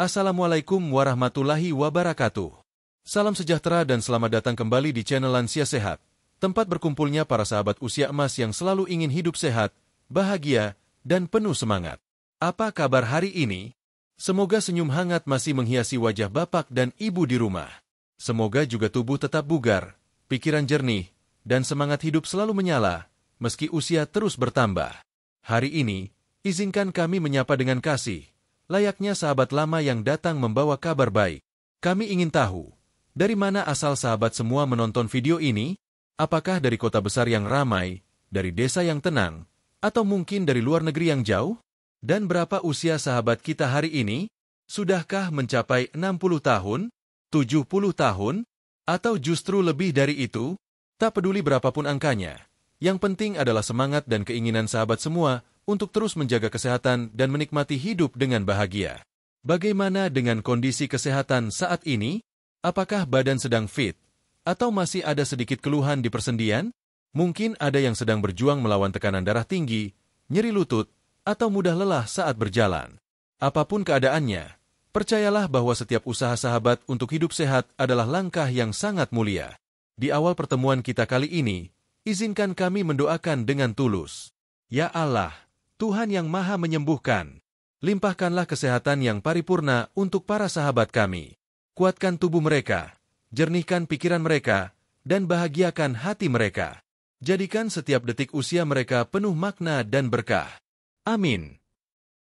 Assalamualaikum warahmatullahi wabarakatuh. Salam sejahtera dan selamat datang kembali di channel Lansia Sehat, tempat berkumpulnya para sahabat usia emas yang selalu ingin hidup sehat, bahagia, dan penuh semangat. Apa kabar hari ini? Semoga senyum hangat masih menghiasi wajah bapak dan ibu di rumah. Semoga juga tubuh tetap bugar, pikiran jernih, dan semangat hidup selalu menyala, meski usia terus bertambah. Hari ini, izinkan kami menyapa dengan kasih, layaknya sahabat lama yang datang membawa kabar baik. Kami ingin tahu, dari mana asal sahabat semua menonton video ini? Apakah dari kota besar yang ramai, dari desa yang tenang, atau mungkin dari luar negeri yang jauh? Dan berapa usia sahabat kita hari ini? Sudahkah mencapai 60 tahun, 70 tahun, atau justru lebih dari itu? Tak peduli berapapun angkanya, yang penting adalah semangat dan keinginan sahabat semua untuk terus menjaga kesehatan dan menikmati hidup dengan bahagia. Bagaimana dengan kondisi kesehatan saat ini? Apakah badan sedang fit? Atau masih ada sedikit keluhan di persendian? Mungkin ada yang sedang berjuang melawan tekanan darah tinggi, nyeri lutut, atau mudah lelah saat berjalan. Apapun keadaannya, percayalah bahwa setiap usaha sahabat untuk hidup sehat adalah langkah yang sangat mulia. Di awal pertemuan kita kali ini, izinkan kami mendoakan dengan tulus. Ya Allah, Tuhan yang Maha Menyembuhkan, limpahkanlah kesehatan yang paripurna untuk para sahabat kami. Kuatkan tubuh mereka, jernihkan pikiran mereka, dan bahagiakan hati mereka. Jadikan setiap detik usia mereka penuh makna dan berkah. Amin.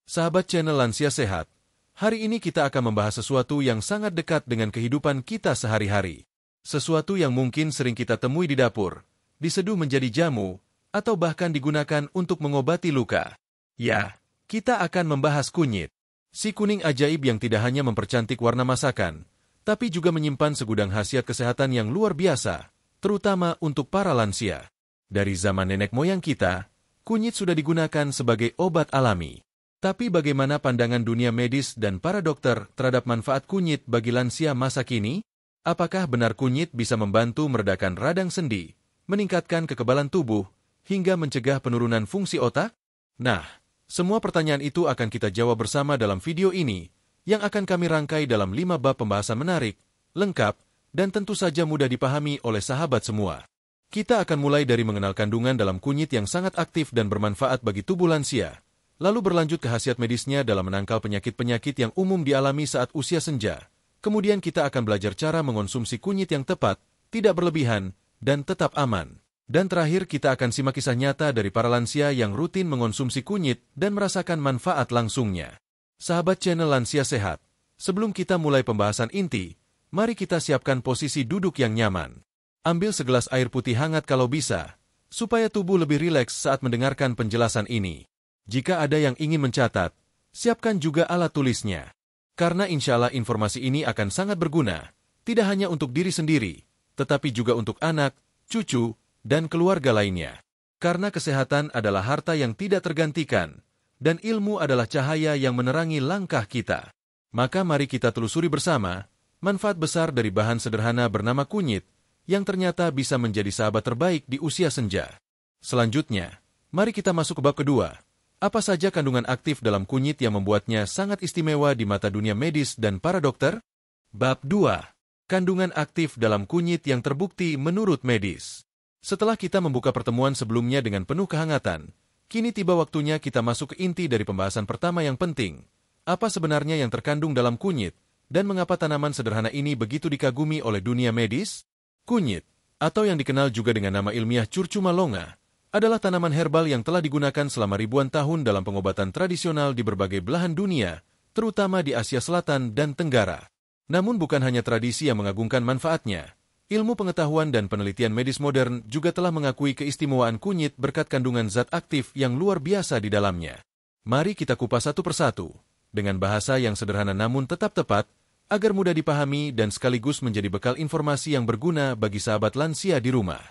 Sahabat channel Lansia Sehat, hari ini kita akan membahas sesuatu yang sangat dekat dengan kehidupan kita sehari-hari. Sesuatu yang mungkin sering kita temui di dapur, diseduh menjadi jamu, atau bahkan digunakan untuk mengobati luka. Ya, kita akan membahas kunyit. Si kuning ajaib yang tidak hanya mempercantik warna masakan, tapi juga menyimpan segudang khasiat kesehatan yang luar biasa, terutama untuk para lansia. Dari zaman nenek moyang kita, kunyit sudah digunakan sebagai obat alami. Tapi bagaimana pandangan dunia medis dan para dokter terhadap manfaat kunyit bagi lansia masa kini? Apakah benar kunyit bisa membantu meredakan radang sendi, meningkatkan kekebalan tubuh, hingga mencegah penurunan fungsi otak? Nah, semua pertanyaan itu akan kita jawab bersama dalam video ini, yang akan kami rangkai dalam 5 bab pembahasan menarik, lengkap, dan tentu saja mudah dipahami oleh sahabat semua. Kita akan mulai dari mengenal kandungan dalam kunyit yang sangat aktif dan bermanfaat bagi tubuh lansia, lalu berlanjut ke khasiat medisnya dalam menangkal penyakit-penyakit yang umum dialami saat usia senja. Kemudian kita akan belajar cara mengonsumsi kunyit yang tepat, tidak berlebihan, dan tetap aman. Dan terakhir kita akan simak kisah nyata dari para lansia yang rutin mengonsumsi kunyit dan merasakan manfaat langsungnya. Sahabat channel Lansia Sehat, sebelum kita mulai pembahasan inti, mari kita siapkan posisi duduk yang nyaman. Ambil segelas air putih hangat kalau bisa, supaya tubuh lebih rileks saat mendengarkan penjelasan ini. Jika ada yang ingin mencatat, siapkan juga alat tulisnya. Karena insya Allah informasi ini akan sangat berguna, tidak hanya untuk diri sendiri, tetapi juga untuk anak, cucu, dan keluarga lainnya. Karena kesehatan adalah harta yang tidak tergantikan, dan ilmu adalah cahaya yang menerangi langkah kita. Maka mari kita telusuri bersama, manfaat besar dari bahan sederhana bernama kunyit, yang ternyata bisa menjadi sahabat terbaik di usia senja. Selanjutnya, mari kita masuk ke bab kedua. Apa saja kandungan aktif dalam kunyit yang membuatnya sangat istimewa di mata dunia medis dan para dokter? Bab 2. Kandungan aktif dalam kunyit yang terbukti menurut medis. Setelah kita membuka pertemuan sebelumnya dengan penuh kehangatan, kini tiba waktunya kita masuk ke inti dari pembahasan pertama yang penting. Apa sebenarnya yang terkandung dalam kunyit, dan mengapa tanaman sederhana ini begitu dikagumi oleh dunia medis? Kunyit, atau yang dikenal juga dengan nama ilmiah Curcuma longa, adalah tanaman herbal yang telah digunakan selama ribuan tahun dalam pengobatan tradisional di berbagai belahan dunia, terutama di Asia Selatan dan Tenggara. Namun bukan hanya tradisi yang mengagungkan manfaatnya, ilmu pengetahuan dan penelitian medis modern juga telah mengakui keistimewaan kunyit berkat kandungan zat aktif yang luar biasa di dalamnya. Mari kita kupas satu persatu, dengan bahasa yang sederhana namun tetap tepat, agar mudah dipahami dan sekaligus menjadi bekal informasi yang berguna bagi sahabat lansia di rumah.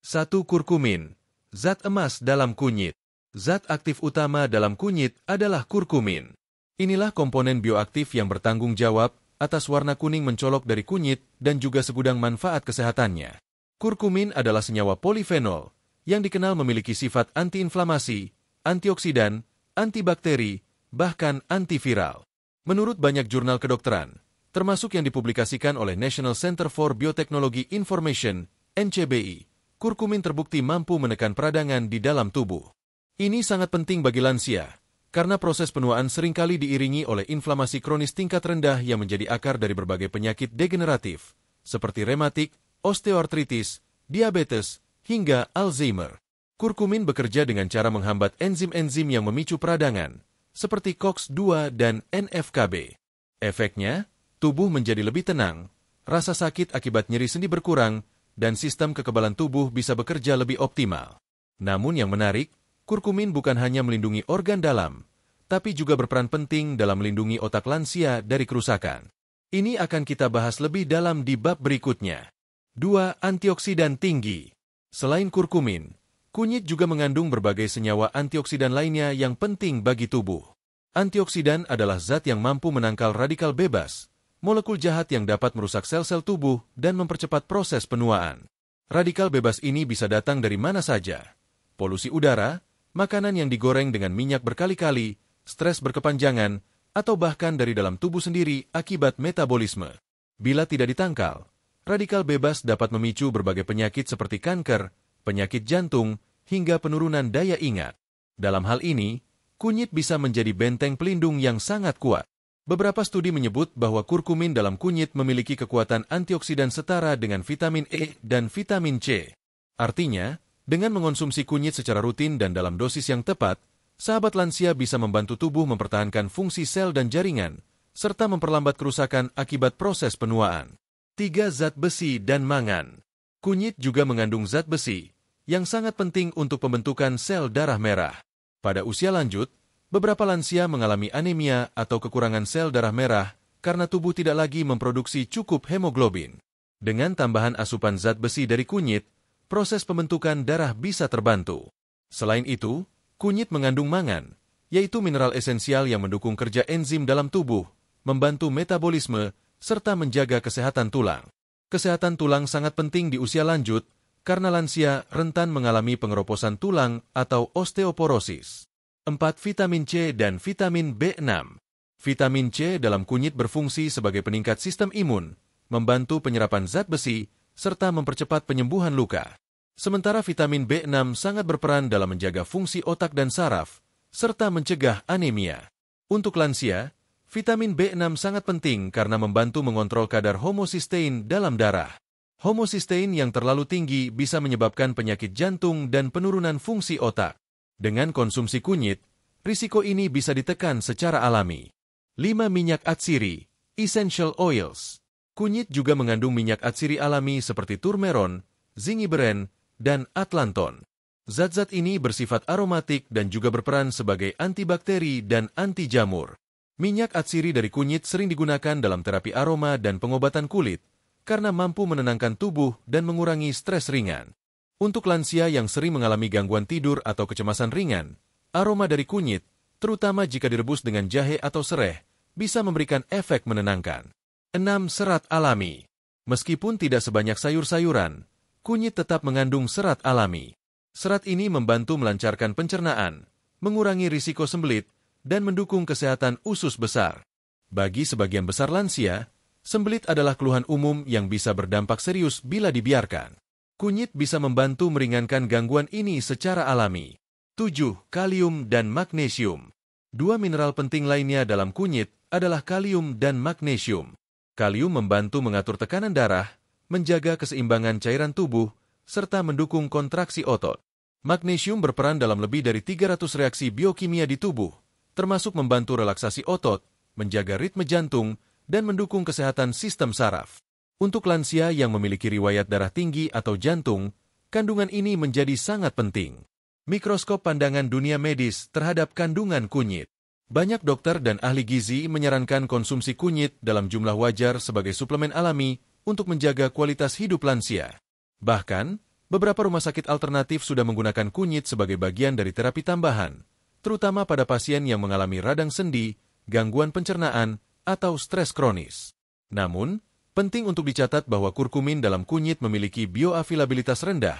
1. Kurkumin. Zat emas dalam kunyit. Zat aktif utama dalam kunyit adalah kurkumin. Inilah komponen bioaktif yang bertanggung jawab atas warna kuning mencolok dari kunyit dan juga segudang manfaat kesehatannya. Kurkumin adalah senyawa polifenol yang dikenal memiliki sifat antiinflamasi, antioksidan, antibakteri, bahkan antiviral. Menurut banyak jurnal kedokteran, termasuk yang dipublikasikan oleh National Center for Biotechnology Information, NCBI, kurkumin terbukti mampu menekan peradangan di dalam tubuh. Ini sangat penting bagi lansia, karena proses penuaan seringkali diiringi oleh inflamasi kronis tingkat rendah yang menjadi akar dari berbagai penyakit degeneratif, seperti rematik, osteoartritis, diabetes, hingga Alzheimer. Kurkumin bekerja dengan cara menghambat enzim-enzim yang memicu peradangan, seperti COX-2 dan NF-kB. Efeknya, tubuh menjadi lebih tenang, rasa sakit akibat nyeri sendi berkurang, dan sistem kekebalan tubuh bisa bekerja lebih optimal. Namun yang menarik, kurkumin bukan hanya melindungi organ dalam, tapi juga berperan penting dalam melindungi otak lansia dari kerusakan. Ini akan kita bahas lebih dalam di bab berikutnya. 2. Antioksidan tinggi. Selain kurkumin, kunyit juga mengandung berbagai senyawa antioksidan lainnya yang penting bagi tubuh. Antioksidan adalah zat yang mampu menangkal radikal bebas, molekul jahat yang dapat merusak sel-sel tubuh dan mempercepat proses penuaan. Radikal bebas ini bisa datang dari mana saja. Polusi udara, makanan yang digoreng dengan minyak berkali-kali, stres berkepanjangan, atau bahkan dari dalam tubuh sendiri akibat metabolisme. Bila tidak ditangkal, radikal bebas dapat memicu berbagai penyakit seperti kanker, penyakit jantung, hingga penurunan daya ingat. Dalam hal ini, kunyit bisa menjadi benteng pelindung yang sangat kuat. Beberapa studi menyebut bahwa kurkumin dalam kunyit memiliki kekuatan antioksidan setara dengan vitamin E dan vitamin C. Artinya, dengan mengonsumsi kunyit secara rutin dan dalam dosis yang tepat, sahabat lansia bisa membantu tubuh mempertahankan fungsi sel dan jaringan, serta memperlambat kerusakan akibat proses penuaan. 3. Zat besi dan mangan. Kunyit juga mengandung zat besi, yang sangat penting untuk pembentukan sel darah merah. Pada usia lanjut, beberapa lansia mengalami anemia atau kekurangan sel darah merah karena tubuh tidak lagi memproduksi cukup hemoglobin. Dengan tambahan asupan zat besi dari kunyit, proses pembentukan darah bisa terbantu. Selain itu, kunyit mengandung mangan, yaitu mineral esensial yang mendukung kerja enzim dalam tubuh, membantu metabolisme, serta menjaga kesehatan tulang. Kesehatan tulang sangat penting di usia lanjut, karena lansia rentan mengalami pengeroposan tulang atau osteoporosis. 4. Vitamin C dan vitamin B6. Vitamin C dalam kunyit berfungsi sebagai peningkat sistem imun, membantu penyerapan zat besi, serta mempercepat penyembuhan luka. Sementara vitamin B6 sangat berperan dalam menjaga fungsi otak dan saraf, serta mencegah anemia. Untuk lansia, vitamin B6 sangat penting karena membantu mengontrol kadar homocysteine dalam darah. Homocysteine yang terlalu tinggi bisa menyebabkan penyakit jantung dan penurunan fungsi otak. Dengan konsumsi kunyit, risiko ini bisa ditekan secara alami. 5. Minyak atsiri, essential oils. Kunyit juga mengandung minyak atsiri alami seperti turmeron, zingiberin, dan atlanton. Zat-zat ini bersifat aromatik dan juga berperan sebagai antibakteri dan anti jamur. Minyak atsiri dari kunyit sering digunakan dalam terapi aroma dan pengobatan kulit, karena mampu menenangkan tubuh dan mengurangi stres ringan. Untuk lansia yang sering mengalami gangguan tidur atau kecemasan ringan, aroma dari kunyit, terutama jika direbus dengan jahe atau sereh, bisa memberikan efek menenangkan. 6. Serat alami. Meskipun tidak sebanyak sayur-sayuran, kunyit tetap mengandung serat alami. Serat ini membantu melancarkan pencernaan, mengurangi risiko sembelit, dan mendukung kesehatan usus besar. Bagi sebagian besar lansia, sembelit adalah keluhan umum yang bisa berdampak serius bila dibiarkan. Kunyit bisa membantu meringankan gangguan ini secara alami. 7. Kalium dan magnesium. 2 mineral penting lainnya dalam kunyit adalah kalium dan magnesium. Kalium membantu mengatur tekanan darah, menjaga keseimbangan cairan tubuh, serta mendukung kontraksi otot. Magnesium berperan dalam lebih dari 300 reaksi biokimia di tubuh, termasuk membantu relaksasi otot, menjaga ritme jantung, dan mendukung kesehatan sistem saraf. Untuk lansia yang memiliki riwayat darah tinggi atau jantung, kandungan ini menjadi sangat penting. Mikroskop pandangan dunia medis terhadap kandungan kunyit. Banyak dokter dan ahli gizi menyarankan konsumsi kunyit dalam jumlah wajar sebagai suplemen alami untuk menjaga kualitas hidup lansia. Bahkan, beberapa rumah sakit alternatif sudah menggunakan kunyit sebagai bagian dari terapi tambahan, terutama pada pasien yang mengalami radang sendi, gangguan pencernaan, atau stres kronis. Namun, penting untuk dicatat bahwa kurkumin dalam kunyit memiliki bioavailabilitas rendah,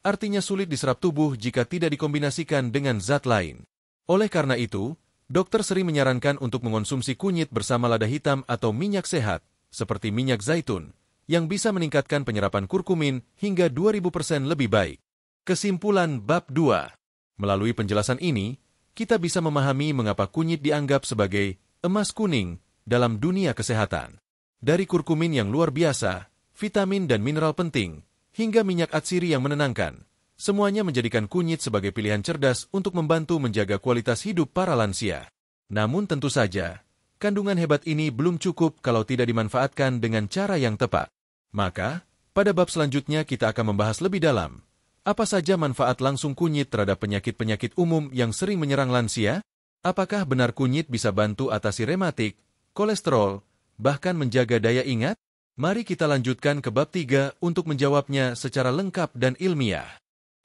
artinya sulit diserap tubuh jika tidak dikombinasikan dengan zat lain. Oleh karena itu, Dokter sering menyarankan untuk mengonsumsi kunyit bersama lada hitam atau minyak sehat, seperti minyak zaitun, yang bisa meningkatkan penyerapan kurkumin hingga 2000% lebih baik. Kesimpulan bab 2. Melalui penjelasan ini, kita bisa memahami mengapa kunyit dianggap sebagai emas kuning dalam dunia kesehatan. Dari kurkumin yang luar biasa, vitamin dan mineral penting, hingga minyak atsiri yang menenangkan, semuanya menjadikan kunyit sebagai pilihan cerdas untuk membantu menjaga kualitas hidup para lansia. Namun tentu saja, kandungan hebat ini belum cukup kalau tidak dimanfaatkan dengan cara yang tepat. Maka, pada bab selanjutnya kita akan membahas lebih dalam, apa saja manfaat langsung kunyit terhadap penyakit-penyakit umum yang sering menyerang lansia? Apakah benar kunyit bisa bantu atasi rematik, kolesterol, bahkan menjaga daya ingat? Mari kita lanjutkan ke bab 3 untuk menjawabnya secara lengkap dan ilmiah.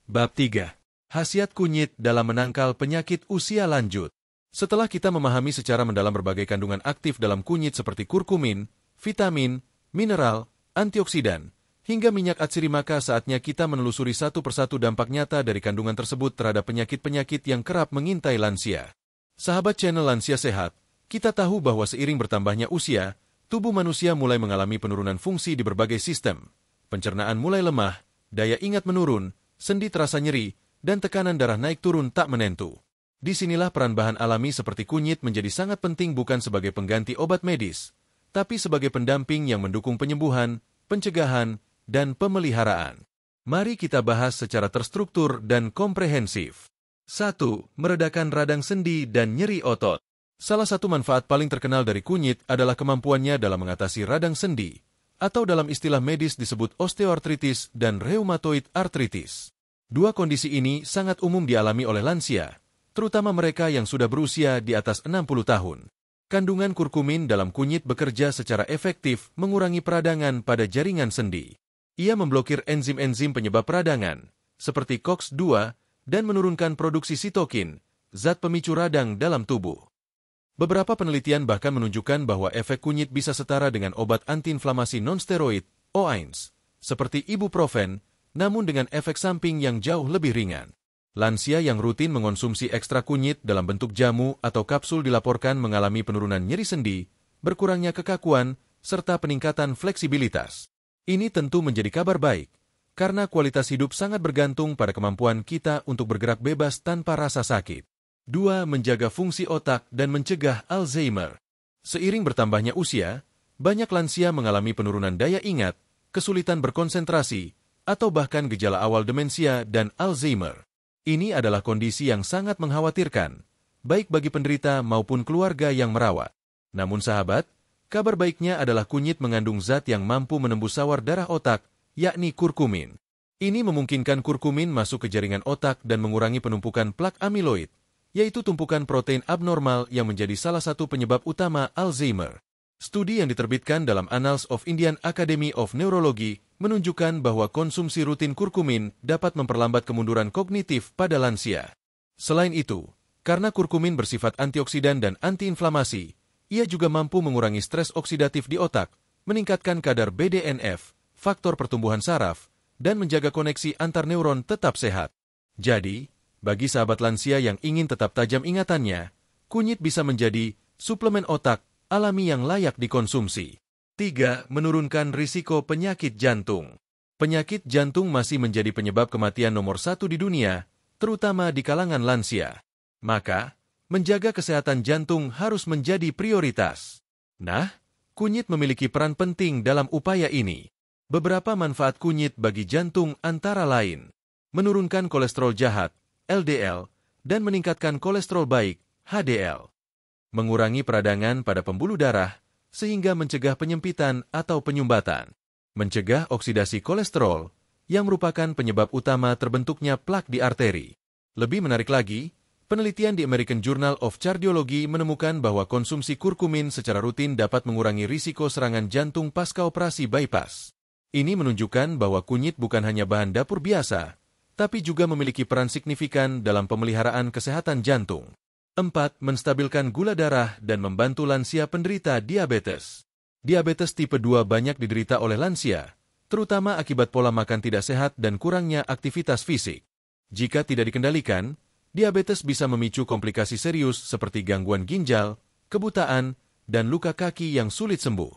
Bab 3. Khasiat kunyit dalam menangkal penyakit usia lanjut. Setelah kita memahami secara mendalam berbagai kandungan aktif dalam kunyit seperti kurkumin, vitamin, mineral, antioksidan, hingga minyak atsiri, maka saatnya kita menelusuri satu persatu dampak nyata dari kandungan tersebut terhadap penyakit-penyakit yang kerap mengintai lansia. Sahabat channel Lansia Sehat, kita tahu bahwa seiring bertambahnya usia, tubuh manusia mulai mengalami penurunan fungsi di berbagai sistem. Pencernaan mulai lemah, daya ingat menurun, sendi terasa nyeri, dan tekanan darah naik turun tak menentu. Disinilah peran bahan alami seperti kunyit menjadi sangat penting, bukan sebagai pengganti obat medis, tapi sebagai pendamping yang mendukung penyembuhan, pencegahan, dan pemeliharaan. Mari kita bahas secara terstruktur dan komprehensif. 1. Meredakan radang sendi dan nyeri otot. Salah satu manfaat paling terkenal dari kunyit adalah kemampuannya dalam mengatasi radang sendi, atau dalam istilah medis disebut osteoartritis dan rheumatoid arthritis. Dua kondisi ini sangat umum dialami oleh lansia, terutama mereka yang sudah berusia di atas 60 tahun. Kandungan kurkumin dalam kunyit bekerja secara efektif mengurangi peradangan pada jaringan sendi. Ia memblokir enzim-enzim penyebab peradangan, seperti COX-2, dan menurunkan produksi sitokin, zat pemicu radang dalam tubuh. Beberapa penelitian bahkan menunjukkan bahwa efek kunyit bisa setara dengan obat antiinflamasi non-steroid, OAINS, seperti ibuprofen, namun dengan efek samping yang jauh lebih ringan. Lansia yang rutin mengonsumsi ekstra kunyit dalam bentuk jamu atau kapsul dilaporkan mengalami penurunan nyeri sendi, berkurangnya kekakuan, serta peningkatan fleksibilitas. Ini tentu menjadi kabar baik, karena kualitas hidup sangat bergantung pada kemampuan kita untuk bergerak bebas tanpa rasa sakit. 2. Menjaga fungsi otak dan mencegah Alzheimer. Seiring bertambahnya usia, banyak lansia mengalami penurunan daya ingat, kesulitan berkonsentrasi, atau bahkan gejala awal demensia dan Alzheimer. Ini adalah kondisi yang sangat mengkhawatirkan, baik bagi penderita maupun keluarga yang merawat. Namun sahabat, kabar baiknya adalah kunyit mengandung zat yang mampu menembus sawar darah otak, yakni kurkumin. Ini memungkinkan kurkumin masuk ke jaringan otak dan mengurangi penumpukan plak amiloid, yaitu tumpukan protein abnormal yang menjadi salah satu penyebab utama Alzheimer. Studi yang diterbitkan dalam Annals of Indian Academy of Neurology menunjukkan bahwa konsumsi rutin kurkumin dapat memperlambat kemunduran kognitif pada lansia. Selain itu, karena kurkumin bersifat antioksidan dan antiinflamasi, ia juga mampu mengurangi stres oksidatif di otak, meningkatkan kadar BDNF, faktor pertumbuhan saraf, dan menjaga koneksi antar neuron tetap sehat. Jadi, bagi sahabat lansia yang ingin tetap tajam ingatannya, kunyit bisa menjadi suplemen otak alami yang layak dikonsumsi. 3. Menurunkan risiko penyakit jantung. Penyakit jantung masih menjadi penyebab kematian nomor 1 di dunia, terutama di kalangan lansia. Maka, menjaga kesehatan jantung harus menjadi prioritas. Nah, kunyit memiliki peran penting dalam upaya ini. Beberapa manfaat kunyit bagi jantung antara lain: menurunkan kolesterol jahat, LDL, dan meningkatkan kolesterol baik, HDL. Mengurangi peradangan pada pembuluh darah, sehingga mencegah penyempitan atau penyumbatan. Mencegah oksidasi kolesterol, yang merupakan penyebab utama terbentuknya plak di arteri. Lebih menarik lagi, penelitian di American Journal of Cardiology menemukan bahwa konsumsi kurkumin secara rutin dapat mengurangi risiko serangan jantung pasca operasi bypass. Ini menunjukkan bahwa kunyit bukan hanya bahan dapur biasa, tapi juga memiliki peran signifikan dalam pemeliharaan kesehatan jantung. 4. Menstabilkan gula darah dan membantu lansia penderita diabetes. Diabetes tipe 2 banyak diderita oleh lansia, terutama akibat pola makan tidak sehat dan kurangnya aktivitas fisik. Jika tidak dikendalikan, diabetes bisa memicu komplikasi serius seperti gangguan ginjal, kebutaan, dan luka kaki yang sulit sembuh.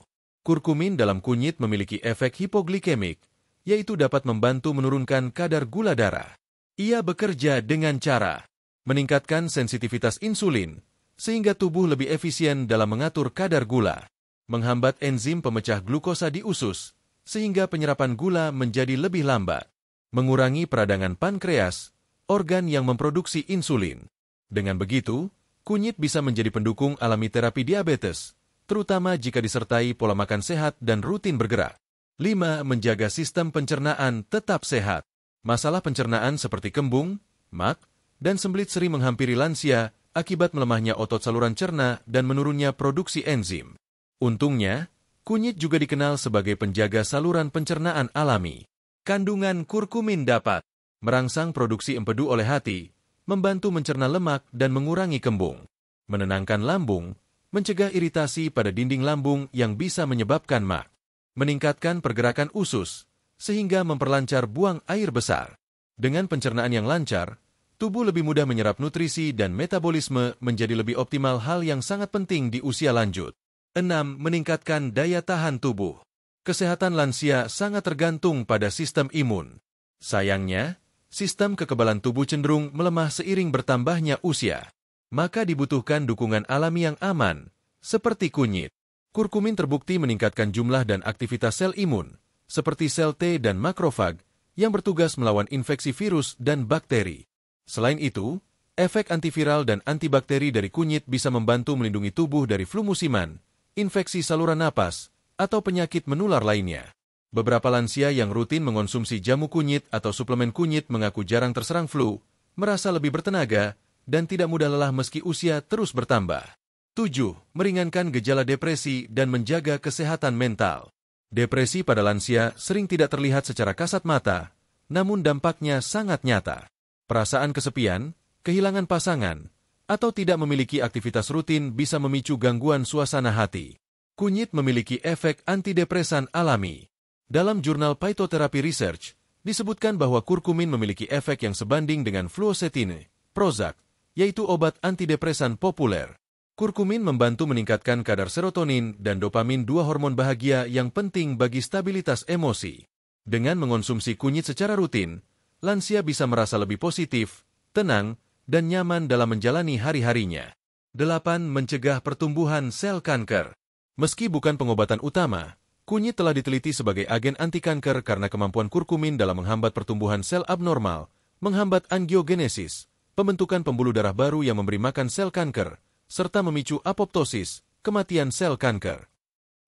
Kurkumin dalam kunyit memiliki efek hipoglikemik, yaitu dapat membantu menurunkan kadar gula darah. Ia bekerja dengan cara meningkatkan sensitivitas insulin, sehingga tubuh lebih efisien dalam mengatur kadar gula, menghambat enzim pemecah glukosa di usus, sehingga penyerapan gula menjadi lebih lambat, mengurangi peradangan pankreas, organ yang memproduksi insulin. Dengan begitu, kunyit bisa menjadi pendukung alami terapi diabetes, terutama jika disertai pola makan sehat dan rutin bergerak. 5. Menjaga sistem pencernaan tetap sehat. Masalah pencernaan seperti kembung, mak, dan sembelit sering menghampiri lansia akibat melemahnya otot saluran cerna dan menurunnya produksi enzim. Untungnya, kunyit juga dikenal sebagai penjaga saluran pencernaan alami. Kandungan kurkumin dapat merangsang produksi empedu oleh hati, membantu mencerna lemak dan mengurangi kembung, menenangkan lambung, mencegah iritasi pada dinding lambung yang bisa menyebabkan mak, meningkatkan pergerakan usus, sehingga memperlancar buang air besar. Dengan pencernaan yang lancar, tubuh lebih mudah menyerap nutrisi dan metabolisme menjadi lebih optimal, hal yang sangat penting di usia lanjut. 6. Meningkatkan daya tahan tubuh. Kesehatan lansia sangat tergantung pada sistem imun. Sayangnya, sistem kekebalan tubuh cenderung melemah seiring bertambahnya usia. Maka dibutuhkan dukungan alami yang aman, seperti kunyit. Kurkumin terbukti meningkatkan jumlah dan aktivitas sel imun, seperti sel T dan makrofag, yang bertugas melawan infeksi virus dan bakteri. Selain itu, efek antiviral dan antibakteri dari kunyit bisa membantu melindungi tubuh dari flu musiman, infeksi saluran napas, atau penyakit menular lainnya. Beberapa lansia yang rutin mengonsumsi jamu kunyit atau suplemen kunyit mengaku jarang terserang flu, merasa lebih bertenaga, dan tidak mudah lelah meski usia terus bertambah. 7. Meringankan gejala depresi dan menjaga kesehatan mental. Depresi pada lansia sering tidak terlihat secara kasat mata, namun dampaknya sangat nyata. Perasaan kesepian, kehilangan pasangan, atau tidak memiliki aktivitas rutin bisa memicu gangguan suasana hati. Kunyit memiliki efek antidepresan alami. Dalam jurnal Phytotherapy Research, disebutkan bahwa kurkumin memiliki efek yang sebanding dengan fluoxetine, Prozac, yaitu obat antidepresan populer. Kurkumin membantu meningkatkan kadar serotonin dan dopamin, dua hormon bahagia yang penting bagi stabilitas emosi. Dengan mengonsumsi kunyit secara rutin, lansia bisa merasa lebih positif, tenang, dan nyaman dalam menjalani hari-harinya. 8. Mencegah pertumbuhan sel kanker. Meski bukan pengobatan utama, kunyit telah diteliti sebagai agen anti-kanker karena kemampuan kurkumin dalam menghambat pertumbuhan sel abnormal, menghambat angiogenesis, pembentukan pembuluh darah baru yang memberi makan sel kanker, serta memicu apoptosis, kematian sel kanker.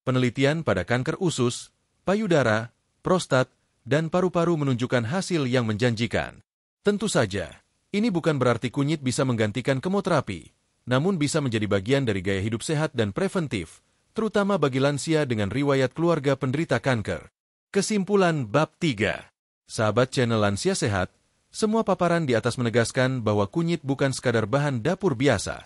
Penelitian pada kanker usus, payudara, prostat, dan paru-paru menunjukkan hasil yang menjanjikan. Tentu saja, ini bukan berarti kunyit bisa menggantikan kemoterapi, namun bisa menjadi bagian dari gaya hidup sehat dan preventif, terutama bagi lansia dengan riwayat keluarga penderita kanker. Kesimpulan bab 3. Sahabat channel Lansia Sehat, semua paparan di atas menegaskan bahwa kunyit bukan sekadar bahan dapur biasa.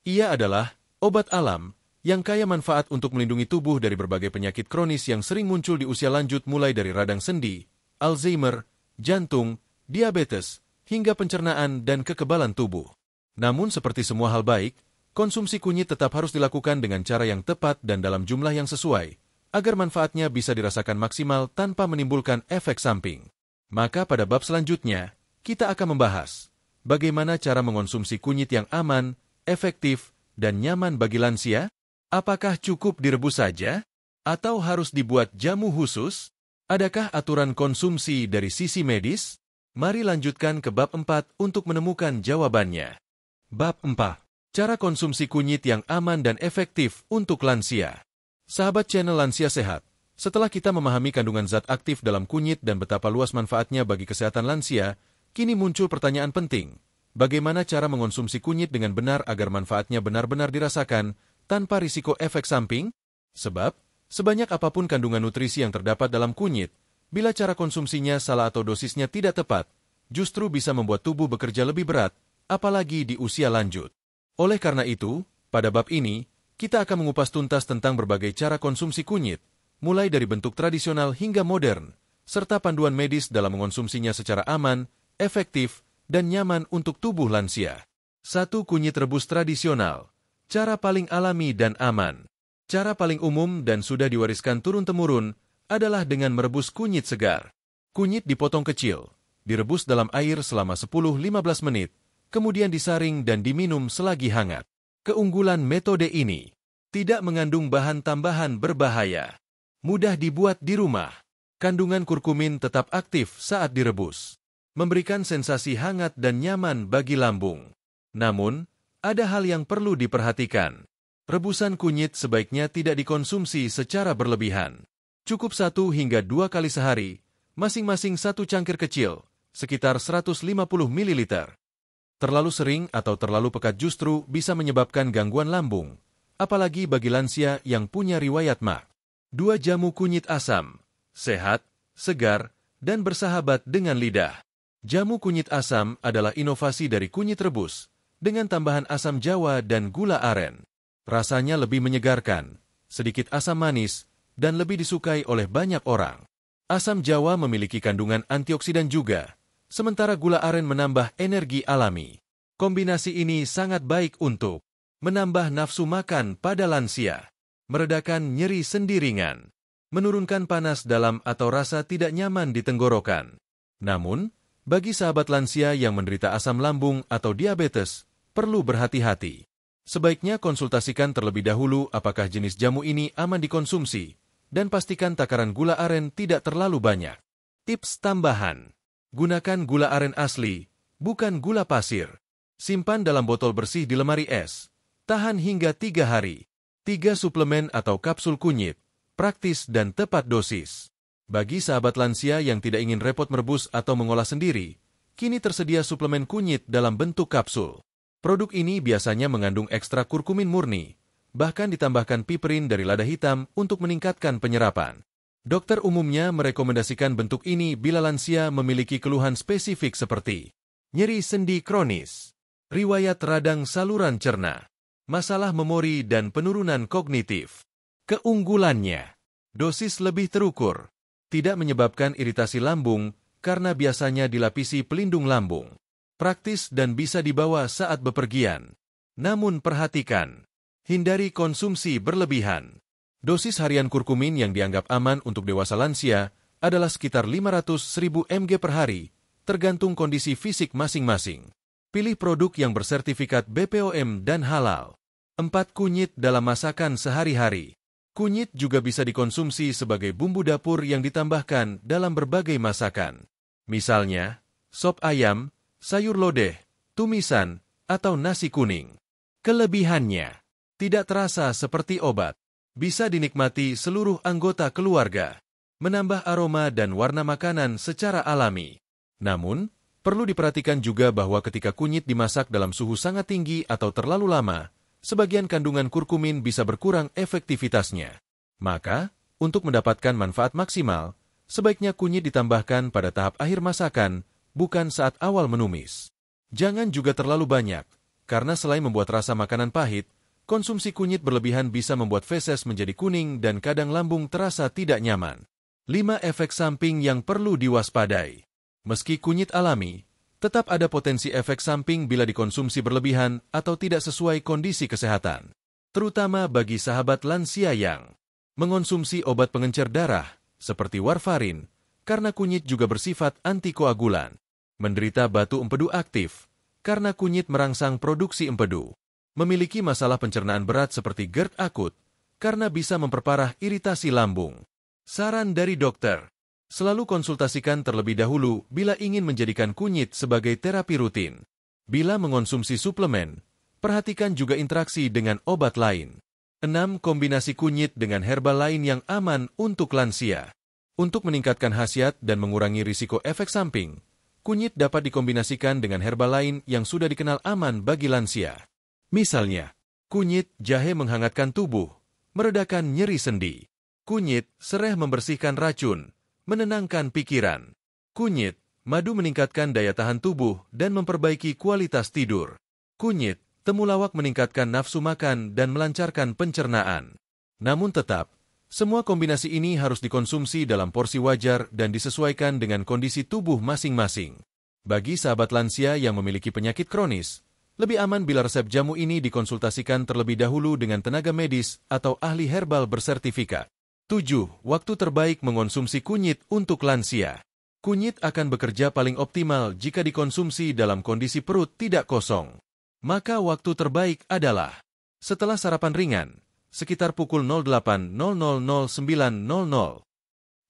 Ia adalah obat alam yang kaya manfaat untuk melindungi tubuh dari berbagai penyakit kronis yang sering muncul di usia lanjut, mulai dari radang sendi, Alzheimer, jantung, diabetes, hingga pencernaan dan kekebalan tubuh. Namun seperti semua hal baik, konsumsi kunyit tetap harus dilakukan dengan cara yang tepat dan dalam jumlah yang sesuai, agar manfaatnya bisa dirasakan maksimal tanpa menimbulkan efek samping. Maka pada bab selanjutnya, kita akan membahas bagaimana cara mengonsumsi kunyit yang aman, efektif, dan nyaman bagi lansia. Apakah cukup direbus saja? Atau harus dibuat jamu khusus? Adakah aturan konsumsi dari sisi medis? Mari lanjutkan ke bab 4 untuk menemukan jawabannya. Bab 4. Cara konsumsi kunyit yang aman dan efektif untuk lansia. Sahabat channel Lansia Sehat, setelah kita memahami kandungan zat aktif dalam kunyit dan betapa luas manfaatnya bagi kesehatan lansia, kini muncul pertanyaan penting. Bagaimana cara mengonsumsi kunyit dengan benar agar manfaatnya benar-benar dirasakan tanpa risiko efek samping? Sebab, sebanyak apapun kandungan nutrisi yang terdapat dalam kunyit, bila cara konsumsinya salah atau dosisnya tidak tepat, justru bisa membuat tubuh bekerja lebih berat, apalagi di usia lanjut. Oleh karena itu, pada bab ini, kita akan mengupas tuntas tentang berbagai cara konsumsi kunyit, mulai dari bentuk tradisional hingga modern, serta panduan medis dalam mengonsumsinya secara aman, efektif, dan nyaman untuk tubuh lansia. 1. Kunyit rebus tradisional. Cara paling alami dan aman. Cara paling umum dan sudah diwariskan turun-temurun adalah dengan merebus kunyit segar. Kunyit dipotong kecil, direbus dalam air selama 10-15 menit, kemudian disaring dan diminum selagi hangat. Keunggulan metode ini, tidak mengandung bahan tambahan berbahaya. Mudah dibuat di rumah. Kandungan kurkumin tetap aktif saat direbus, memberikan sensasi hangat dan nyaman bagi lambung. Namun, ada hal yang perlu diperhatikan. Rebusan kunyit sebaiknya tidak dikonsumsi secara berlebihan. Cukup 1 hingga 2 kali sehari, masing-masing 1 cangkir kecil, sekitar 150 ml. Terlalu sering atau terlalu pekat justru bisa menyebabkan gangguan lambung, apalagi bagi lansia yang punya riwayat MA. 2 jamu kunyit asam, sehat, segar, dan bersahabat dengan lidah. Jamu kunyit asam adalah inovasi dari kunyit rebus, dengan tambahan asam jawa dan gula aren. Rasanya lebih menyegarkan, sedikit asam manis, dan lebih disukai oleh banyak orang. Asam jawa memiliki kandungan antioksidan juga, sementara gula aren menambah energi alami. Kombinasi ini sangat baik untuk menambah nafsu makan pada lansia, meredakan nyeri sendi ringan, menurunkan panas dalam atau rasa tidak nyaman di tenggorokan. Namun, bagi sahabat lansia yang menderita asam lambung atau diabetes, perlu berhati-hati. Sebaiknya konsultasikan terlebih dahulu apakah jenis jamu ini aman dikonsumsi, dan pastikan takaran gula aren tidak terlalu banyak. Tips tambahan. Gunakan gula aren asli, bukan gula pasir. Simpan dalam botol bersih di lemari es. Tahan hingga 3 hari. 3 suplemen atau kapsul kunyit, praktis dan tepat dosis. Bagi sahabat lansia yang tidak ingin repot merebus atau mengolah sendiri, kini tersedia suplemen kunyit dalam bentuk kapsul. Produk ini biasanya mengandung ekstrak kurkumin murni, bahkan ditambahkan piperin dari lada hitam untuk meningkatkan penyerapan. Dokter umumnya merekomendasikan bentuk ini bila lansia memiliki keluhan spesifik seperti nyeri sendi kronis, riwayat radang saluran cerna, masalah memori dan penurunan kognitif. Keunggulannya, dosis lebih terukur, tidak menyebabkan iritasi lambung karena biasanya dilapisi pelindung lambung. Praktis dan bisa dibawa saat bepergian. Namun perhatikan, hindari konsumsi berlebihan. Dosis harian kurkumin yang dianggap aman untuk dewasa lansia adalah sekitar 500.000 mg per hari, tergantung kondisi fisik masing-masing. Pilih produk yang bersertifikat BPOM dan halal. 4 kunyit dalam masakan sehari-hari. Kunyit juga bisa dikonsumsi sebagai bumbu dapur yang ditambahkan dalam berbagai masakan. Misalnya, sop ayam, sayur lodeh, tumisan, atau nasi kuning. Kelebihannya, tidak terasa seperti obat. Bisa dinikmati seluruh anggota keluarga. Menambah aroma dan warna makanan secara alami. Namun, perlu diperhatikan juga bahwa ketika kunyit dimasak dalam suhu sangat tinggi atau terlalu lama, sebagian kandungan kurkumin bisa berkurang efektivitasnya. Maka, untuk mendapatkan manfaat maksimal, sebaiknya kunyit ditambahkan pada tahap akhir masakan, bukan saat awal menumis. Jangan juga terlalu banyak, karena selain membuat rasa makanan pahit, konsumsi kunyit berlebihan bisa membuat feses menjadi kuning dan kadang lambung terasa tidak nyaman. 5 efek samping yang perlu diwaspadai. Meski kunyit alami, tetap ada potensi efek samping bila dikonsumsi berlebihan atau tidak sesuai kondisi kesehatan. Terutama bagi sahabat lansia yang mengonsumsi obat pengencer darah, seperti warfarin, karena kunyit juga bersifat antikoagulan. Menderita batu empedu aktif, karena kunyit merangsang produksi empedu. Memiliki masalah pencernaan berat seperti GERD akut, karena bisa memperparah iritasi lambung. Saran dari dokter, selalu konsultasikan terlebih dahulu bila ingin menjadikan kunyit sebagai terapi rutin. Bila mengonsumsi suplemen, perhatikan juga interaksi dengan obat lain. 6. Kombinasi kunyit dengan herbal lain yang aman untuk lansia. Untuk meningkatkan khasiat dan mengurangi risiko efek samping, kunyit dapat dikombinasikan dengan herbal lain yang sudah dikenal aman bagi lansia. Misalnya, kunyit jahe menghangatkan tubuh, meredakan nyeri sendi. Kunyit sereh membersihkan racun, menenangkan pikiran. Kunyit madu meningkatkan daya tahan tubuh dan memperbaiki kualitas tidur. Kunyit temulawak meningkatkan nafsu makan dan melancarkan pencernaan. Namun tetap, semua kombinasi ini harus dikonsumsi dalam porsi wajar dan disesuaikan dengan kondisi tubuh masing-masing. Bagi sahabat lansia yang memiliki penyakit kronis, lebih aman bila resep jamu ini dikonsultasikan terlebih dahulu dengan tenaga medis atau ahli herbal bersertifikat. 7. Waktu terbaik mengonsumsi kunyit untuk lansia. Kunyit akan bekerja paling optimal jika dikonsumsi dalam kondisi perut tidak kosong. Maka waktu terbaik adalah setelah sarapan ringan, sekitar pukul 08.00-09.00,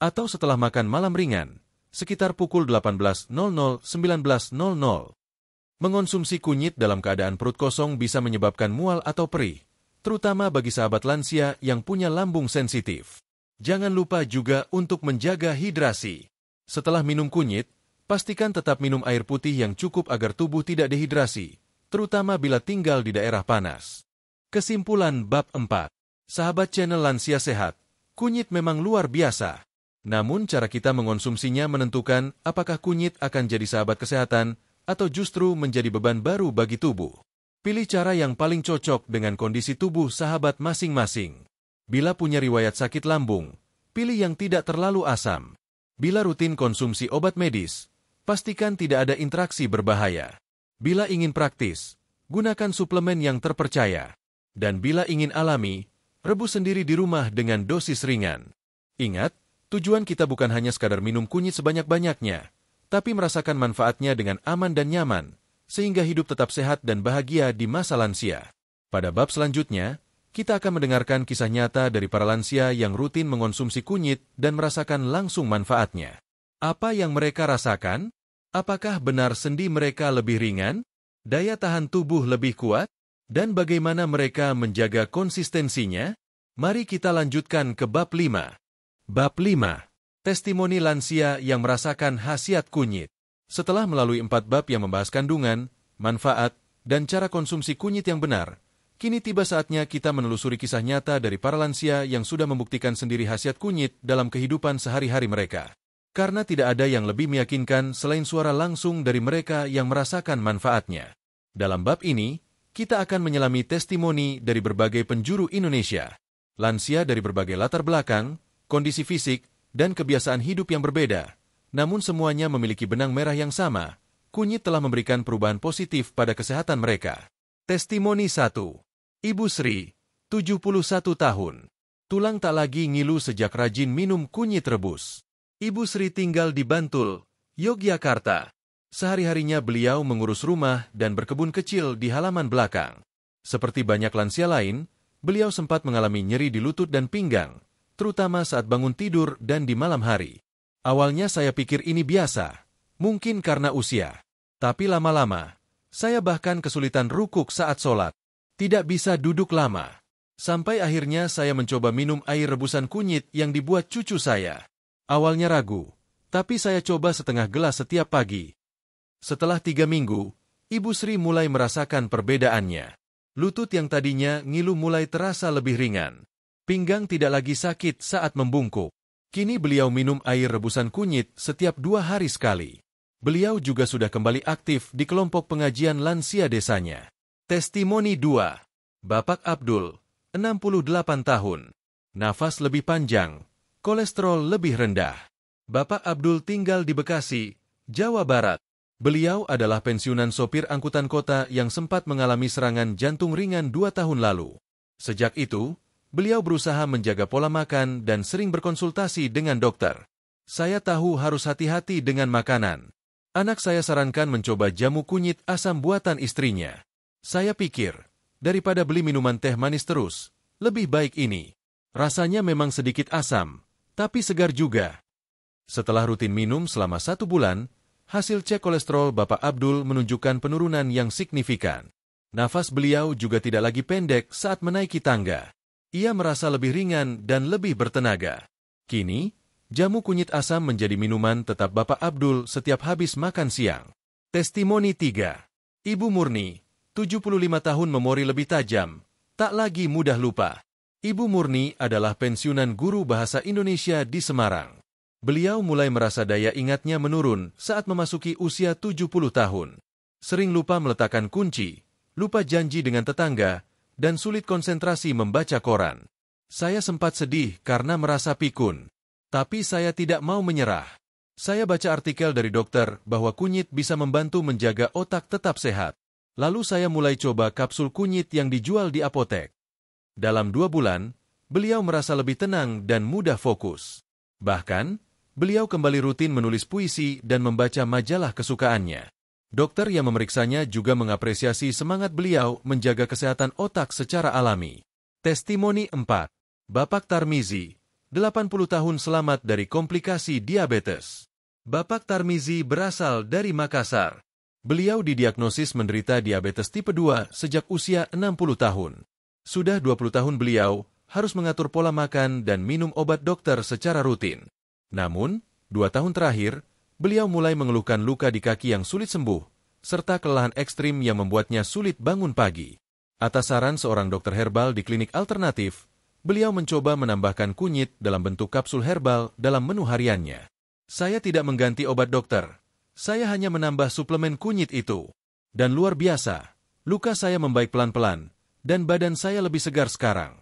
atau setelah makan malam ringan, sekitar pukul 18.00-19.00. Mengonsumsi kunyit dalam keadaan perut kosong bisa menyebabkan mual atau perih, terutama bagi sahabat lansia yang punya lambung sensitif. Jangan lupa juga untuk menjaga hidrasi. Setelah minum kunyit, pastikan tetap minum air putih yang cukup agar tubuh tidak dehidrasi, terutama bila tinggal di daerah panas. Kesimpulan bab 4. Sahabat channel Lansia Sehat, kunyit memang luar biasa. Namun cara kita mengonsumsinya menentukan apakah kunyit akan jadi sahabat kesehatan atau justru menjadi beban baru bagi tubuh. Pilih cara yang paling cocok dengan kondisi tubuh sahabat masing-masing. Bila punya riwayat sakit lambung, pilih yang tidak terlalu asam. Bila rutin konsumsi obat medis, pastikan tidak ada interaksi berbahaya. Bila ingin praktis, gunakan suplemen yang terpercaya. Dan bila ingin alami, rebus sendiri di rumah dengan dosis ringan. Ingat, tujuan kita bukan hanya sekadar minum kunyit sebanyak-banyaknya, tapi merasakan manfaatnya dengan aman dan nyaman, sehingga hidup tetap sehat dan bahagia di masa lansia. Pada bab selanjutnya, kita akan mendengarkan kisah nyata dari para lansia yang rutin mengonsumsi kunyit dan merasakan langsung manfaatnya. Apa yang mereka rasakan? Apakah benar sendi mereka lebih ringan? Daya tahan tubuh lebih kuat? Dan bagaimana mereka menjaga konsistensinya? Mari kita lanjutkan ke bab 5. Bab 5. Testimoni lansia yang merasakan khasiat kunyit. Setelah melalui 4 bab yang membahas kandungan, manfaat, dan cara konsumsi kunyit yang benar, kini tiba saatnya kita menelusuri kisah nyata dari para lansia yang sudah membuktikan sendiri khasiat kunyit dalam kehidupan sehari-hari mereka. Karena tidak ada yang lebih meyakinkan selain suara langsung dari mereka yang merasakan manfaatnya. Dalam bab ini, kita akan menyelami testimoni dari berbagai penjuru Indonesia. Lansia dari berbagai latar belakang, kondisi fisik, dan kebiasaan hidup yang berbeda, namun semuanya memiliki benang merah yang sama. Kunyit telah memberikan perubahan positif pada kesehatan mereka. Testimoni 1. Ibu Sri, 71 tahun. Tulang tak lagi ngilu sejak rajin minum kunyit rebus. Ibu Sri tinggal di Bantul, Yogyakarta. Sehari-harinya beliau mengurus rumah dan berkebun kecil di halaman belakang. Seperti banyak lansia lain, beliau sempat mengalami nyeri di lutut dan pinggang, terutama saat bangun tidur dan di malam hari. Awalnya saya pikir ini biasa, mungkin karena usia. Tapi lama-lama, saya bahkan kesulitan rukuk saat sholat. Tidak bisa duduk lama. Sampai akhirnya saya mencoba minum air rebusan kunyit yang dibuat cucu saya. Awalnya ragu, tapi saya coba setengah gelas setiap pagi. Setelah 3 minggu, Ibu Sri mulai merasakan perbedaannya. Lutut yang tadinya ngilu mulai terasa lebih ringan. Pinggang tidak lagi sakit saat membungkuk. Kini beliau minum air rebusan kunyit setiap 2 hari sekali. Beliau juga sudah kembali aktif di kelompok pengajian lansia desanya. Testimoni 2. Bapak Abdul, 68 tahun. Nafas lebih panjang, kolesterol lebih rendah. Bapak Abdul tinggal di Bekasi, Jawa Barat. Beliau adalah pensiunan sopir angkutan kota yang sempat mengalami serangan jantung ringan 2 tahun lalu. Sejak itu, beliau berusaha menjaga pola makan dan sering berkonsultasi dengan dokter. Saya tahu harus hati-hati dengan makanan. Anak saya sarankan mencoba jamu kunyit asam buatan istrinya. Saya pikir, daripada beli minuman teh manis terus, lebih baik ini. Rasanya memang sedikit asam, tapi segar juga. Setelah rutin minum selama 1 bulan, hasil cek kolesterol Bapak Abdul menunjukkan penurunan yang signifikan. Nafas beliau juga tidak lagi pendek saat menaiki tangga. Ia merasa lebih ringan dan lebih bertenaga. Kini, jamu kunyit asam menjadi minuman tetap Bapak Abdul setiap habis makan siang. Testimoni 3. Ibu Murni, 75 tahun, memori lebih tajam, tak lagi mudah lupa. Ibu Murni adalah pensiunan guru bahasa Indonesia di Semarang. Beliau mulai merasa daya ingatnya menurun saat memasuki usia 70 tahun. Sering lupa meletakkan kunci, lupa janji dengan tetangga, dan sulit konsentrasi membaca koran. Saya sempat sedih karena merasa pikun. Tapi saya tidak mau menyerah. Saya baca artikel dari dokter bahwa kunyit bisa membantu menjaga otak tetap sehat. Lalu saya mulai coba kapsul kunyit yang dijual di apotek. Dalam 2 bulan, beliau merasa lebih tenang dan mudah fokus. Bahkan, beliau kembali rutin menulis puisi dan membaca majalah kesukaannya. Dokter yang memeriksanya juga mengapresiasi semangat beliau menjaga kesehatan otak secara alami. Testimoni 4. Bapak Tarmizi, 80 tahun selamat dari komplikasi diabetes. Bapak Tarmizi berasal dari Makassar. Beliau didiagnosis menderita diabetes tipe 2 sejak usia 60 tahun. Sudah 20 tahun beliau harus mengatur pola makan dan minum obat dokter secara rutin. Namun, 2 tahun terakhir, beliau mulai mengeluhkan luka di kaki yang sulit sembuh, serta kelelahan ekstrim yang membuatnya sulit bangun pagi. Atas saran seorang dokter herbal di klinik alternatif, beliau mencoba menambahkan kunyit dalam bentuk kapsul herbal dalam menu hariannya. Saya tidak mengganti obat dokter, saya hanya menambah suplemen kunyit itu. Dan luar biasa, luka saya membaik pelan-pelan, dan badan saya lebih segar sekarang.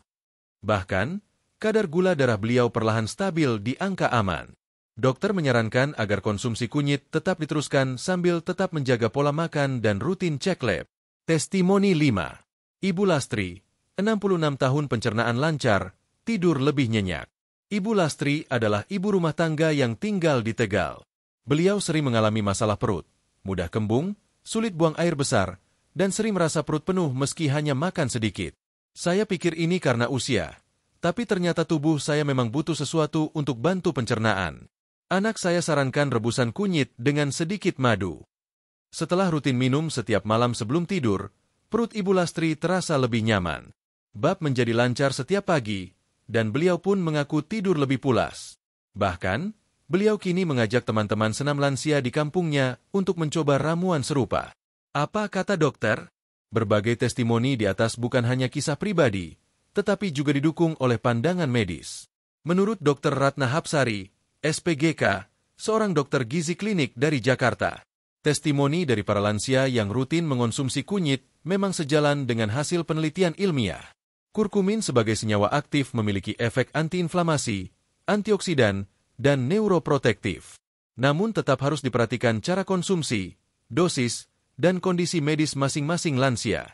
Bahkan, kadar gula darah beliau perlahan stabil di angka aman. Dokter menyarankan agar konsumsi kunyit tetap diteruskan sambil tetap menjaga pola makan dan rutin cek lab. Testimoni 5. Ibu Lastri, 66 tahun pencernaan lancar, tidur lebih nyenyak. Ibu Lastri adalah ibu rumah tangga yang tinggal di Tegal. Beliau sering mengalami masalah perut, mudah kembung, sulit buang air besar, dan sering merasa perut penuh meski hanya makan sedikit. Saya pikir ini karena usia, tapi ternyata tubuh saya memang butuh sesuatu untuk bantu pencernaan. Anak saya sarankan rebusan kunyit dengan sedikit madu. Setelah rutin minum setiap malam sebelum tidur, perut Ibu Lastri terasa lebih nyaman. Bab menjadi lancar setiap pagi, dan beliau pun mengaku tidur lebih pulas. Bahkan, beliau kini mengajak teman-teman senam lansia di kampungnya untuk mencoba ramuan serupa. Apa kata dokter? Berbagai testimoni di atas bukan hanya kisah pribadi, tetapi juga didukung oleh pandangan medis. Menurut Dr. Ratna Hapsari, SPGK, seorang dokter gizi klinik dari Jakarta, testimoni dari para lansia yang rutin mengonsumsi kunyit memang sejalan dengan hasil penelitian ilmiah. Kurkumin sebagai senyawa aktif memiliki efek antiinflamasi, antioksidan, dan neuroprotektif. Namun tetap harus diperhatikan cara konsumsi, dosis, dan kondisi medis masing-masing lansia.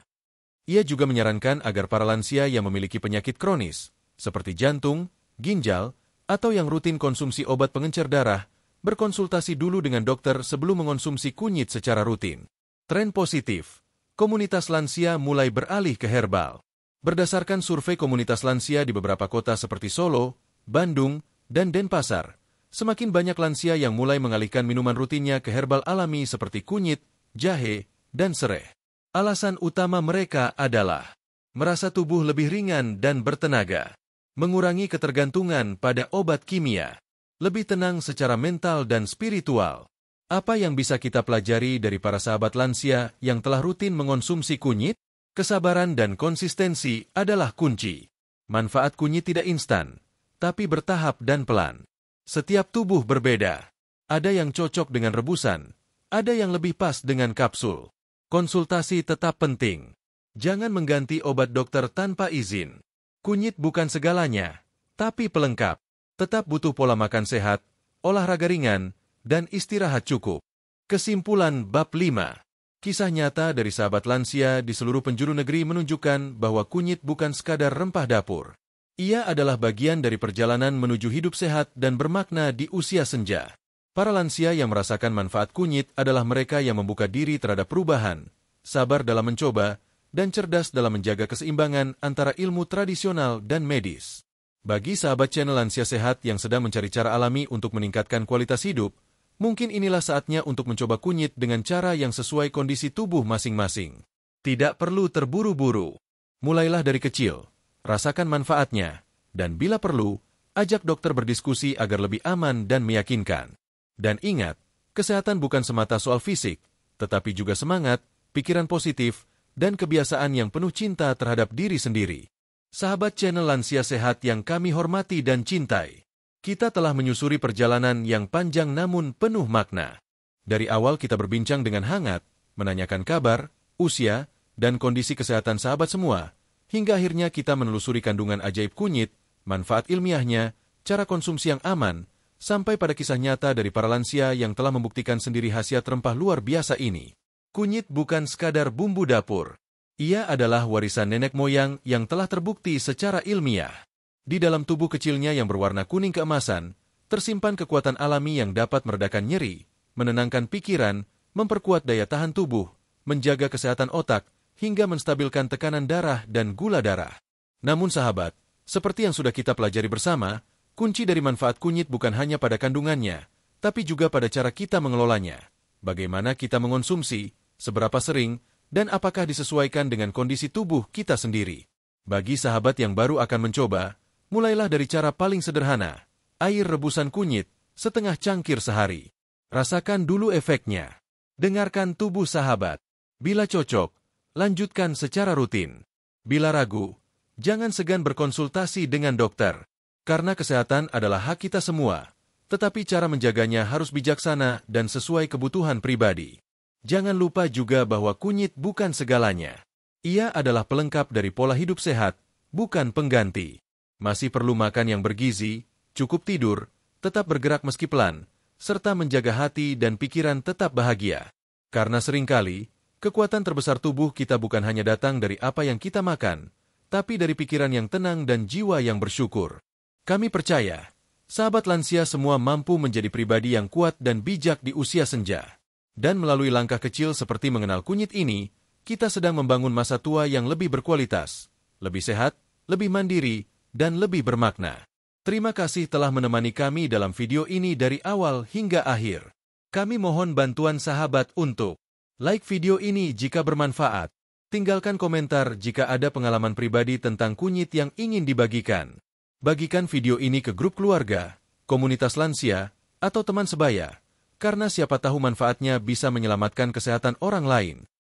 Ia juga menyarankan agar para lansia yang memiliki penyakit kronis, seperti jantung, ginjal, atau yang rutin konsumsi obat pengencer darah, berkonsultasi dulu dengan dokter sebelum mengonsumsi kunyit secara rutin. Tren positif, komunitas lansia mulai beralih ke herbal. Berdasarkan survei komunitas lansia di beberapa kota seperti Solo, Bandung, dan Denpasar, semakin banyak lansia yang mulai mengalihkan minuman rutinnya ke herbal alami seperti kunyit, jahe, dan sereh. Alasan utama mereka adalah merasa tubuh lebih ringan dan bertenaga, mengurangi ketergantungan pada obat kimia, lebih tenang secara mental dan spiritual. Apa yang bisa kita pelajari dari para sahabat lansia yang telah rutin mengonsumsi kunyit? Kesabaran dan konsistensi adalah kunci. Manfaat kunyit tidak instan, tapi bertahap dan pelan. Setiap tubuh berbeda. Ada yang cocok dengan rebusan, ada yang lebih pas dengan kapsul. Konsultasi tetap penting. Jangan mengganti obat dokter tanpa izin. Kunyit bukan segalanya, tapi pelengkap. Tetap butuh pola makan sehat, olahraga ringan, dan istirahat cukup. Kesimpulan bab 5. Kisah nyata dari sahabat lansia di seluruh penjuru negeri menunjukkan bahwa kunyit bukan sekadar rempah dapur. Ia adalah bagian dari perjalanan menuju hidup sehat dan bermakna di usia senja. Para lansia yang merasakan manfaat kunyit adalah mereka yang membuka diri terhadap perubahan, sabar dalam mencoba, dan cerdas dalam menjaga keseimbangan antara ilmu tradisional dan medis. Bagi sahabat channel Lansia Sehat yang sedang mencari cara alami untuk meningkatkan kualitas hidup, mungkin inilah saatnya untuk mencoba kunyit dengan cara yang sesuai kondisi tubuh masing-masing. Tidak perlu terburu-buru. Mulailah dari kecil, rasakan manfaatnya, dan bila perlu, ajak dokter berdiskusi agar lebih aman dan meyakinkan. Dan ingat, kesehatan bukan semata soal fisik, tetapi juga semangat, pikiran positif, dan kebiasaan yang penuh cinta terhadap diri sendiri. Sahabat channel Lansia Sehat yang kami hormati dan cintai, kita telah menyusuri perjalanan yang panjang namun penuh makna. Dari awal kita berbincang dengan hangat, menanyakan kabar, usia, dan kondisi kesehatan sahabat semua, hingga akhirnya kita menelusuri kandungan ajaib kunyit, manfaat ilmiahnya, cara konsumsi yang aman, sampai pada kisah nyata dari para lansia yang telah membuktikan sendiri khasiat rempah luar biasa ini. Kunyit bukan sekadar bumbu dapur. Ia adalah warisan nenek moyang yang telah terbukti secara ilmiah. Di dalam tubuh kecilnya yang berwarna kuning keemasan, tersimpan kekuatan alami yang dapat meredakan nyeri, menenangkan pikiran, memperkuat daya tahan tubuh, menjaga kesehatan otak, hingga menstabilkan tekanan darah dan gula darah. Namun sahabat, seperti yang sudah kita pelajari bersama, kunci dari manfaat kunyit bukan hanya pada kandungannya, tapi juga pada cara kita mengelolanya. Bagaimana kita mengonsumsi, seberapa sering, dan apakah disesuaikan dengan kondisi tubuh kita sendiri. Bagi sahabat yang baru akan mencoba, mulailah dari cara paling sederhana, air rebusan kunyit, setengah cangkir sehari. Rasakan dulu efeknya. Dengarkan tubuh sahabat. Bila cocok, lanjutkan secara rutin. Bila ragu, jangan segan berkonsultasi dengan dokter. Karena kesehatan adalah hak kita semua, tetapi cara menjaganya harus bijaksana dan sesuai kebutuhan pribadi. Jangan lupa juga bahwa kunyit bukan segalanya. Ia adalah pelengkap dari pola hidup sehat, bukan pengganti. Masih perlu makan yang bergizi, cukup tidur, tetap bergerak meski pelan, serta menjaga hati dan pikiran tetap bahagia. Karena seringkali, kekuatan terbesar tubuh kita bukan hanya datang dari apa yang kita makan, tapi dari pikiran yang tenang dan jiwa yang bersyukur. Kami percaya, sahabat lansia semua mampu menjadi pribadi yang kuat dan bijak di usia senja. Dan melalui langkah kecil seperti mengenal kunyit ini, kita sedang membangun masa tua yang lebih berkualitas, lebih sehat, lebih mandiri, dan lebih bermakna. Terima kasih telah menemani kami dalam video ini dari awal hingga akhir. Kami mohon bantuan sahabat untuk like video ini jika bermanfaat. Tinggalkan komentar jika ada pengalaman pribadi tentang kunyit yang ingin dibagikan. Bagikan video ini ke grup keluarga, komunitas lansia, atau teman sebaya, karena siapa tahu manfaatnya bisa menyelamatkan kesehatan orang lain.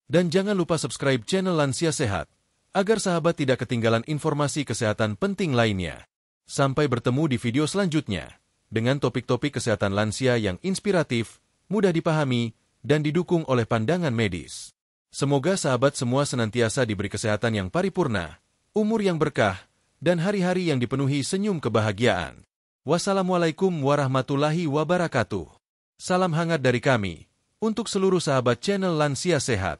Dan jangan lupa subscribe channel Lansia Sehat, agar sahabat tidak ketinggalan informasi kesehatan penting lainnya. Sampai bertemu di video selanjutnya, dengan topik-topik kesehatan lansia yang inspiratif, mudah dipahami, dan didukung oleh pandangan medis. Semoga sahabat semua senantiasa diberi kesehatan yang paripurna, umur yang berkah, dan hari-hari yang dipenuhi senyum kebahagiaan. Wassalamualaikum warahmatullahi wabarakatuh. Salam hangat dari kami, untuk seluruh sahabat channel Lansia Sehat.